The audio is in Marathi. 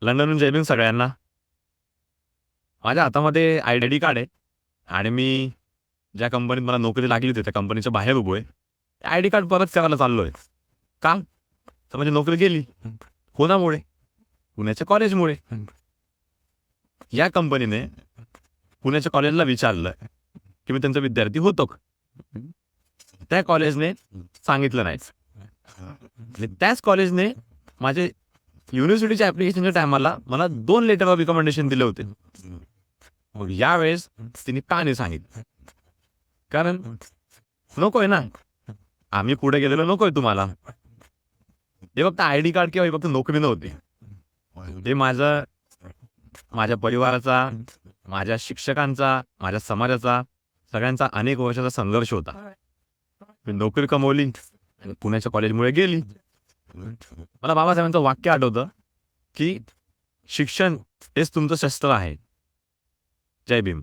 लंडनहून जय भीम सगळ्यांना. माझ्या हातामध्ये आयडेंटिटी कार्ड आहे आणि मी ज्या कंपनीत मला नोकरी लागली होती त्या कंपनीच्या बाहेर उभो आहे. आयडी कार्ड परत करायला चाललोय. का? तर म्हणजे नोकरी गेली. कोणामुळे? पुण्याच्या कॉलेजमुळे. या कंपनीने पुण्याच्या कॉलेजला विचारलं की मी त्यांचा विद्यार्थी होतो का? त्या कॉलेजने सांगितलं नाहीच. आणि त्याच कॉलेजने माझे युनिव्हर्सिटीच्या ऍप्लिकेशनच्या टायमाला मला 2 लेटर ऑफ रिकमेंडेशन दिले होते. मग यावेळेस तिने का नाही सांगितलं? कारण नकोय ना. आम्ही पुढे गेलेलो नकोय तुम्हाला. हे फक्त आयडी कार्ड किंवा हे फक्त नोकरी नव्हती. हे माझ्या परिवाराचा, माझ्या शिक्षकांचा, माझ्या समाजाचा, सगळ्यांचा अनेक वर्षाचा संघर्ष होता. मी नोकरी कमवली आणि पुण्याच्या कॉलेजमुळे गेली. मला बाबासाहेबांचं वाक्य आठवतं की शिक्षण हेच तुमचं शस्त्र आहे. जय भीम.